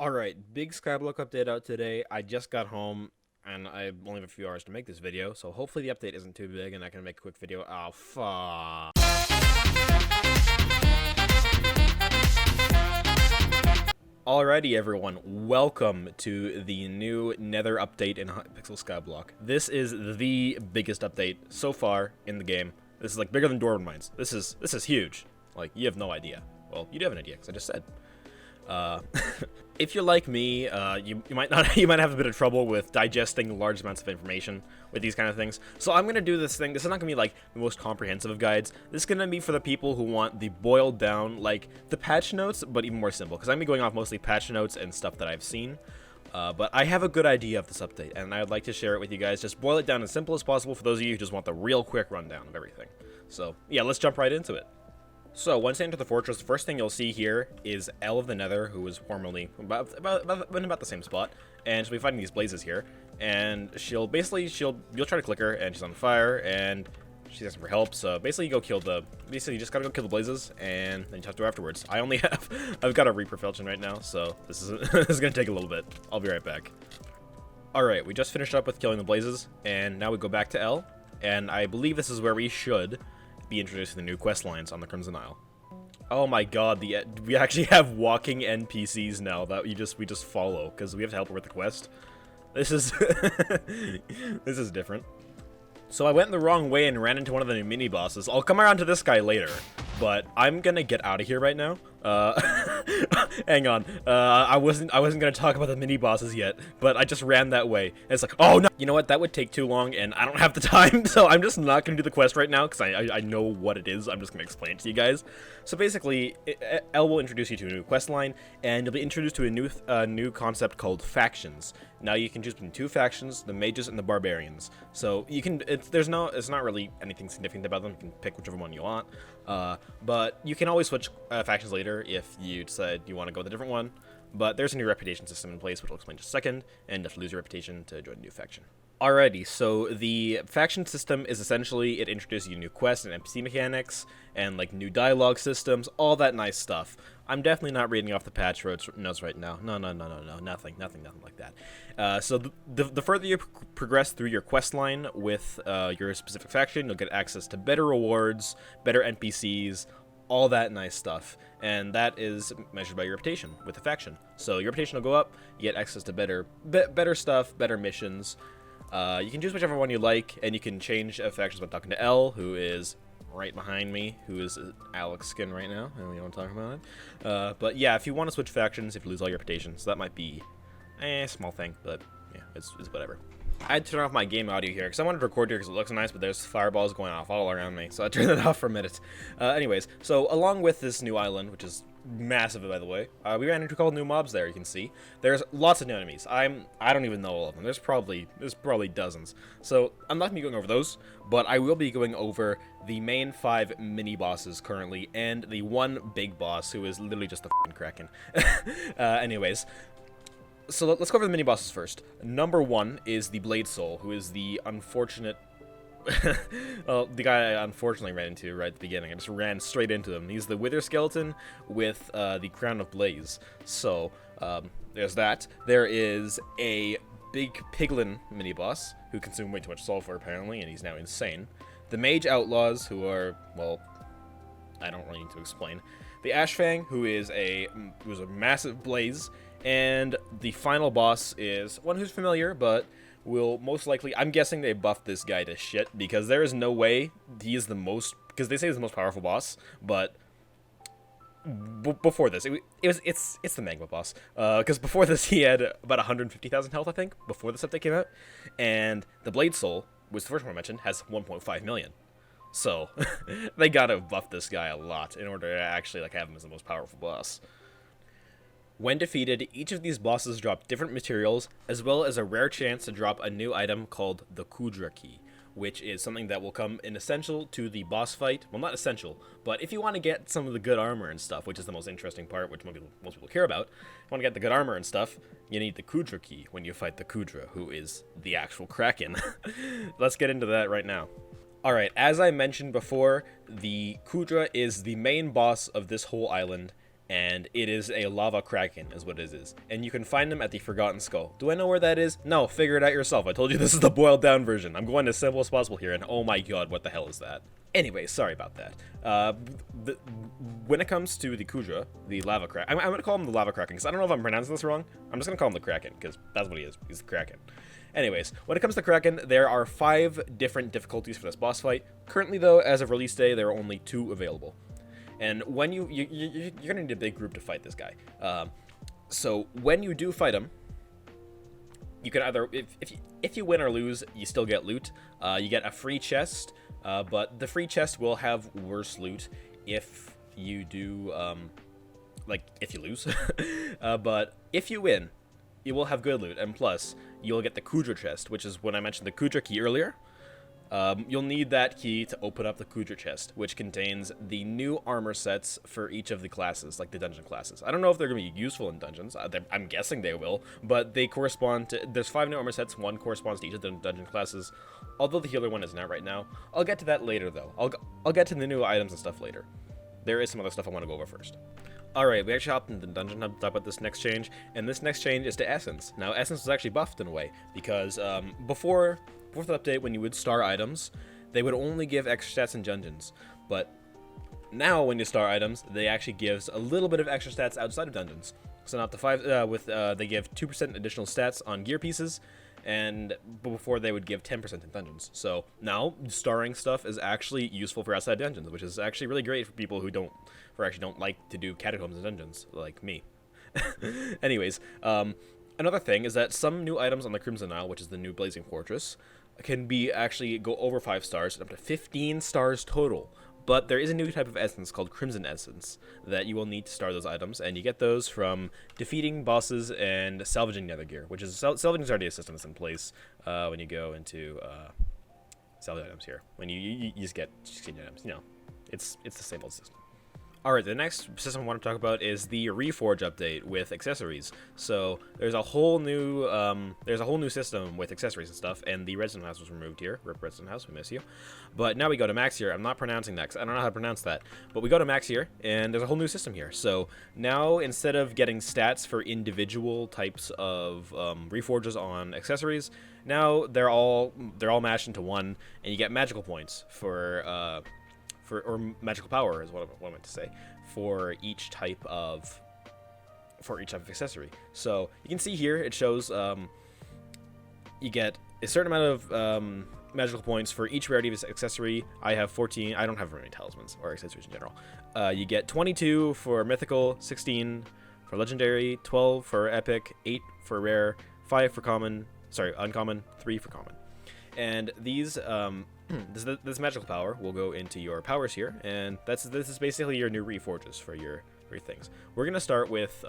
Alright, big Skyblock update out today. I just got home, and I only have a few hours to make this video, so hopefully the update isn't too big and I can make a quick video. Oh, fuck. Alrighty, everyone, welcome to the new Nether update in Hypixel Skyblock. This is the biggest update so far in the game. This is like bigger than Dwarven Mines. This is huge. Like, you have no idea. Well, you do have an idea, because I just said. If you're like me, you might have a bit of trouble with digesting large amounts of information with these kind of things. So I'm gonna do this thing. This is not gonna be like the most comprehensive of guides. This is gonna be for the people who want the boiled down, like the patch notes, but even more simple. Because I'm gonna be going off mostly patch notes and stuff that I've seen. But I have a good idea of this update, and I'd like to share it with you guys. Just boil it down as simple as possible for those of you who just want the real quick rundown of everything. So yeah, let's jump right into it. So, once you enter the fortress, the first thing you'll see here is Elle of the Nether, who was formerly about the same spot, and she'll be fighting these blazes here, and you'll try to click her, and she's on fire, and she's asking for help, so basically you just gotta go kill the blazes, and then you talk to her afterwards. I've got a Reaper Felching right now, so this is gonna take a little bit. I'll be right back. Alright, we just finished up with killing the blazes, and now we go back to Elle, and I believe this is where we should be introduced to the new quest lines on the Crimson Isle. Oh my god, we actually have walking NPCs now that we just follow because we have to help her with the quest. This is this is different. So I went the wrong way and ran into one of the new mini bosses. I'll come around to this guy later, but I'm gonna get out of here right now. Hang on. I wasn't gonna talk about the mini bosses yet, but I just ran that way. And it's like, oh no! You know what? That would take too long, and I don't have the time, so I'm just not gonna do the quest right now because I know what it is. I'm just gonna explain it to you guys. So basically, Elle will introduce you to a new quest line, and you'll be introduced to a new concept called factions. Now you can choose between two factions, the mages and the barbarians. So you can, it's not really anything significant about them. You can pick whichever one you want. But you can always switch factions later if you decide you want to go with a different one. But there's a new reputation system in place, which I'll explain in just a second, and you have to lose your reputation to join a new faction. Alrighty, so the faction system is essentially, it introduces you new quests and NPC mechanics, and like new dialogue systems, all that nice stuff. I'm definitely not reading off the patch notes right now. No, nothing like that. So the further you progress through your quest line with your specific faction, you'll get access to better rewards, better NPCs, all that nice stuff, and that is measured by your reputation with the faction. So your reputation will go up, you get access to better stuff, better missions. You can choose whichever one you like, and you can change factions by talking to Elle, who is right behind me, who is Alex skin right now, and we don't talk about it. But yeah, if you want to switch factions, if you lose all your reputation, so that might be a small thing, but yeah, it's whatever. I had to turn off my game audio here, because I wanted to record here because it looks nice, but there's fireballs going off all around me, so I turned it off for a minute. Anyways, so along with this new island, which is massive, by the way, we ran into a couple new mobs there, you can see. There's lots of new enemies. I don't even know all of them. There's probably dozens. So I'm not going to be going over those, but I will be going over the main 5 mini-bosses currently, and the one big boss, who is literally just the f***ing Kraken. Anyways, so let's go over the mini-bosses first. Number 1 is the Blade Soul, who is the unfortunate... well, the guy I unfortunately ran into right at the beginning. I just ran straight into him. He's the Wither Skeleton with the Crown of Blaze. So, there's that. There is a big Piglin mini-boss who consumed way too much sulfur, apparently, and he's now insane. The Mage Outlaws, who are, well, I don't really need to explain. The Ashfang, who is a massive blaze. And the final boss is one who's familiar, but will most likely... I'm guessing they buffed this guy to shit, because there is no way he is the most... Because they say he's the most powerful boss, but... before this, it's the Magma boss. Because before this, he had about 150,000 health, I think, before this update came out. And the Blade Soul, which the first one I mentioned, has 1.5 million. So, they gotta buff this guy a lot in order to actually like have him as the most powerful boss. When defeated, each of these bosses drop different materials, as well as a rare chance to drop a new item called the Kudra Key, which is something that will come in essential to the boss fight. Well, not essential, but if you want to get some of the good armor and stuff, which is the most interesting part, which most people care about, if you want to get the good armor and stuff, you need the Kudra Key when you fight the Kudra, who is the actual Kraken. Let's get into that right now. Alright, as I mentioned before, the Kudra is the main boss of this whole island, and it is a lava kraken is what it is, and you can find them at the Forgotten Skull. Do I know where that is? No, figure it out yourself. I told you this is the boiled down version. I'm going as simple as possible here, and oh my god, what the hell is that? Anyway, sorry about that. When it comes to the Kudra, the lava kraken, I'm gonna call him the lava kraken because I don't know if I'm pronouncing this wrong. I'm just gonna call him the Kraken because that's what he is. He's the Kraken. Anyways, when it comes to Kraken, there are 5 different difficulties for this boss fight. Currently, though, as of release day, there are only 2 available. And when you're gonna need a big group to fight this guy. So when you do fight him, you can either if you win or lose, you still get loot. You get a free chest, but the free chest will have worse loot if you do like if you lose. But if you win, you will have good loot, and plus you'll get the Kudra chest, which is when I mentioned the Kudra key earlier. You'll need that key to open up the Kudra chest, which contains the new armor sets for each of the classes, like the dungeon classes. I don't know if they're going to be useful in dungeons. I'm guessing they will, but they correspond to... There's 5 new armor sets. 1 corresponds to each of the dungeon classes, although the healer one isn't out right now. I'll get to that later, though. I'll get to the new items and stuff later. There is some other stuff I want to go over first. Alright, we actually hopped into the dungeon hub to talk about this next change, and this next change is to Essence. Now, Essence was actually buffed in a way, because before the update, when you would star items, they would only give extra stats in dungeons. But now, when you star items, they actually gives a little bit of extra stats outside of dungeons. So now up to 5, they give 2% additional stats on gear pieces, and before they would give 10% in dungeons. So now starring stuff is actually useful for outside dungeons, which is actually really great for people who don't like to do catacombs in dungeons, like me. Anyways, another thing is that some new items on the Crimson Isle, which is the new Blazing Fortress, can be actually go over 5 stars and up to 15 stars total. But there is a new type of essence called Crimson Essence that you will need to star those items, and you get those from defeating bosses and salvaging Nether gear, which is salvaging is already a system that's in place when you go into salvage items here. When you just get items, you know, it's the same old system. Alright, the next system I want to talk about is the Reforge update with accessories. So there's a whole new system with accessories and stuff, and the Redstone House was removed here. Rip Redstone House, we miss you. But now we go to Max here. I'm not pronouncing that because I don't know how to pronounce that. But we go to Max here, and there's a whole new system here. So now instead of getting stats for individual types of Reforges on accessories, now they're all mashed into one, and you get magical points or magical power is what I meant to say, for each type of accessory. So you can see here it shows you get a certain amount of magical points for each rarity of this accessory. I have 14. I don't have very many talismans or accessories in general. You get 22 for mythical, 16 for legendary, 12 for epic, 8 for rare, 5 for uncommon, 3 for common. And these this magical power will go into your powers here, and this is basically your new reforges for your things. We're gonna start with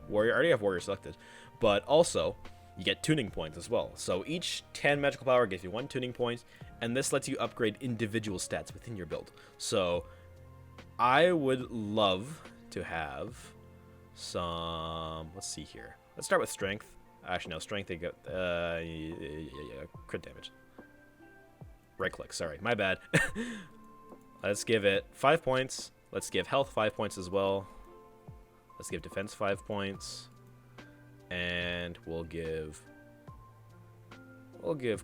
warrior. I already have warrior selected, but also you get tuning points as well. So each 10 magical power gives you 1 tuning point, and this lets you upgrade individual stats within your build. So I would love to have some. Let's see here. Let's start with strength. Actually, no, strength. They get crit damage. Right click, sorry, my bad. Let's give it 5 points. Let's give health 5 points as well. Let's give defense 5 points. And we'll give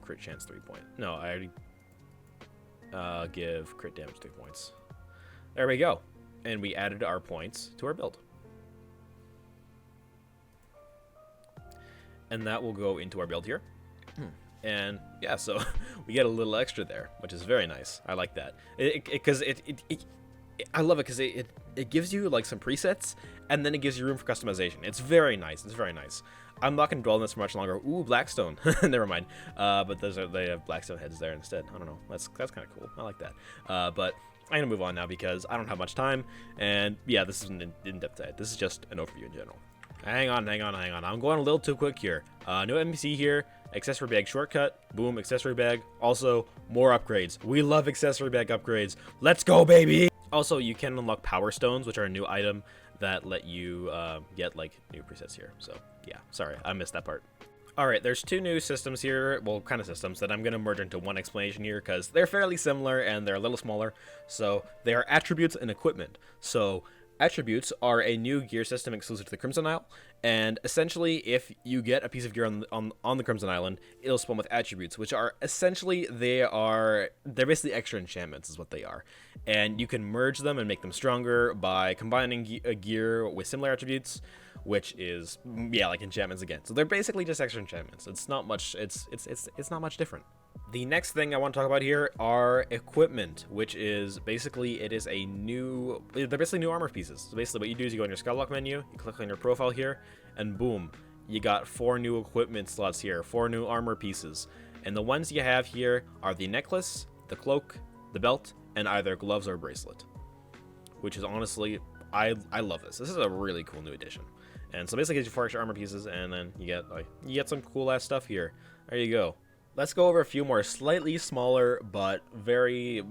crit chance 3 points. No, I already give crit damage 3 points. There we go. And we added our points to our build. And that will go into our build here. And yeah, so we get a little extra there, which is very nice. I like that because I love it because it gives you like some presets, and then it gives you room for customization. It's very nice. It's very nice. I'm not gonna dwell on this for much longer. Ooh, Blackstone. Never mind. But they have Blackstone heads there instead. I don't know. That's kind of cool. I like that. But I'm gonna move on now because I don't have much time. And yeah, this is an in-depth guide. This is just an overview in general. Hang on. I'm going a little too quick here. New NPC here. Accessory bag shortcut. Boom, accessory bag. Also, more upgrades. We love accessory bag upgrades. Let's go, baby! Also, you can unlock power stones, which are a new item that let you get like new presets here. So yeah, sorry, I missed that part. Alright, there's 2 new systems here, well, kind of systems, that I'm going to merge into one explanation here, because they're fairly similar and they're a little smaller. So, they are attributes and equipment. So, Attributes are a new gear system exclusive to the Crimson Isle, and essentially, if you get a piece of gear on the Crimson Island, it'll spawn with attributes, which are essentially they're basically extra enchantments, is what they are, and you can merge them and make them stronger by combining a gear with similar attributes, which is like enchantments again. So they're basically just extra enchantments. It's not much. It's not much different. The next thing I want to talk about here are equipment, which is basically, they're basically new armor pieces. So basically what you do is you go in your Skyblock menu, you click on your profile here, and boom, you got 4 new equipment slots here, 4 new armor pieces. And the ones you have here are the necklace, the cloak, the belt, and either gloves or bracelet. Which is honestly, I love this. This is a really cool new addition. And so basically it gives you 4 extra armor pieces, and then you get some cool ass stuff here. There you go. Let's go over a few more slightly smaller but very,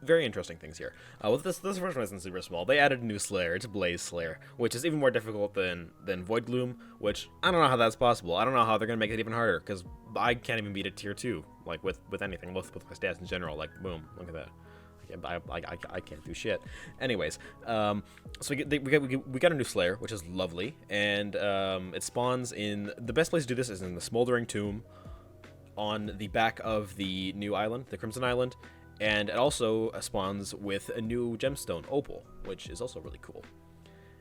very interesting things here. With this first one isn't super small. They added a new Slayer. It's Blaze Slayer, which is even more difficult than Void Gloom, which I don't know how that's possible. I don't know how they're gonna make it even harder, because I can't even beat a tier 2, like with anything, with my stats in general. Like boom, look at that. I can't do shit. Anyways, so we got a new Slayer, which is lovely, and it spawns in the best place to do this is in the Smoldering Tomb on the back of the new island, the Crimson Island, and it also spawns with a new gemstone, Opal, which is also really cool.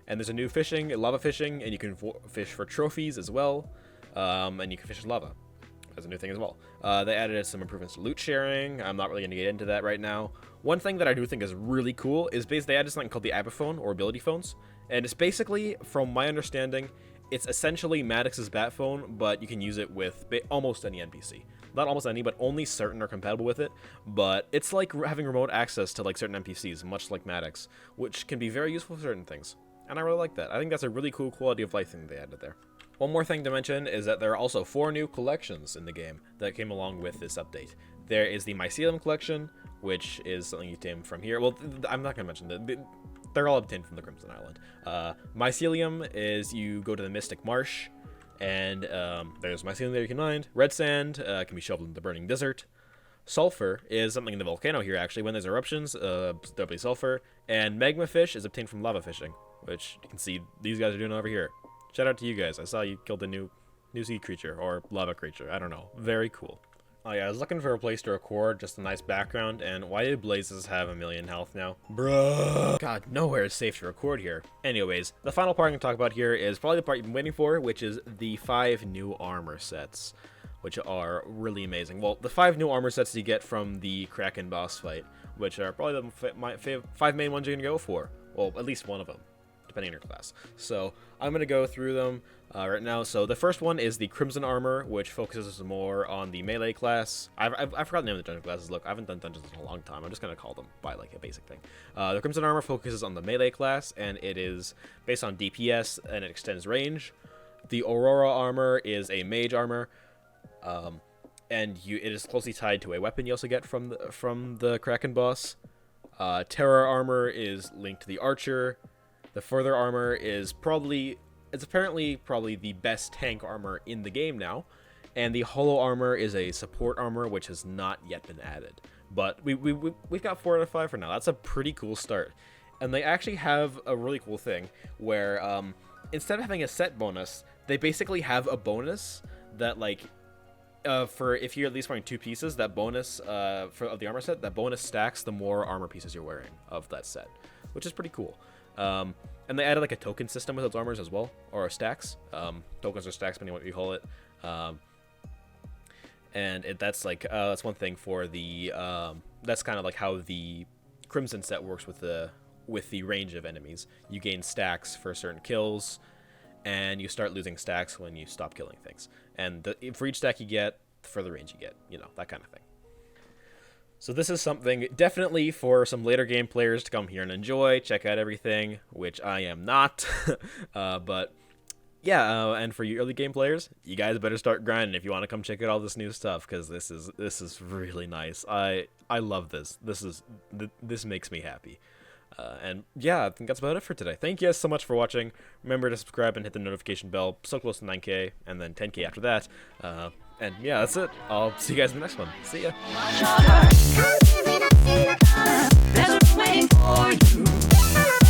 And there's a new lava fishing, and you can fish for trophies as well, and you can fish in lava. That's a new thing as well. They added some improvements to loot sharing. I'm not really going to get into that right now. One thing that I do think is really cool is they added something called the Abaphone, or ability phones, and it's basically, from my understanding, it's essentially Maddox's bat phone, but you can use it with almost any NPC. Not almost any, but only certain are compatible with it. But it's like having remote access to like certain NPCs, much like Maddox, which can be very useful for certain things. And I really like that. I think that's a really cool quality of life thing they added there. One more thing to mention is that there are also 4 new collections in the game that came along with this update. There is the Mycelium collection, which is something you obtain from here. Well, I'm not going to mention that. They're all obtained from the Crimson Island. Mycelium is you go to the Mystic Marsh, and there's mycelium there you can mine. Red sand can be shoveled in the burning desert. Sulfur is something in the volcano here, actually. When there's eruptions, there'll be sulfur. And magma fish is obtained from lava fishing, which you can see these guys are doing over here. Shout out to you guys. I saw you killed a new sea creature, or lava creature. I don't know. Very cool. Oh yeah, I was looking for a place to record, just a nice background, and why did Blazes have 1,000,000 health now? Bruh. God, nowhere is safe to record here. Anyways, the final part I'm going to talk about here is probably the part you've been waiting for, which is the 5 new armor sets, which are really amazing. Well, the 5 new armor sets you get from the Kraken boss fight, which are probably my 5 main ones you're going to go for. Well, at least one of them, depending on your class. So I'm going to go through them right now. So the first one is the Crimson Armor, which focuses more on the melee class. I forgot the name of the dungeon classes. Look, I haven't done dungeons in a long time. I'm just going to call them by like a basic thing. The Crimson Armor focuses on the melee class, and it is based on DPS, and it extends range. The Aurora Armor is a mage armor, and it is closely tied to a weapon you also get from the Kraken boss. Terror Armor is linked to the Archer. The Further Armor is apparently probably the best tank armor in the game now, and the Hollow Armor is a support armor which has not yet been added. But we've got 4 out of 5 for now. That's a pretty cool start, and they actually have a really cool thing where instead of having a set bonus, they basically have a bonus that like for if you're at least wearing 2 pieces, that bonus of the armor set, that bonus stacks the more armor pieces you're wearing of that set, which is pretty cool. And they added like a token system with those armors as well, or stacks. Tokens or stacks, depending on what you call it. And that's one thing for the that's kind of like how the Crimson set works with the range of enemies. You gain stacks for certain kills, and you start losing stacks when you stop killing things. And for each stack you get, the further range you get, that kind of thing. So this is something definitely for some later game players to come here and enjoy, check out everything, which I am not. But yeah, and for you early game players, you guys better start grinding if you want to come check out all this new stuff, because this is really nice. I love this. This makes me happy. And yeah, I think that's about it for today. Thank you guys so much for watching. Remember to subscribe and hit the notification bell. So close to 9K, and then 10K after that. And yeah, that's it. I'll see you guys in the next one. See ya. There's a waiting for you.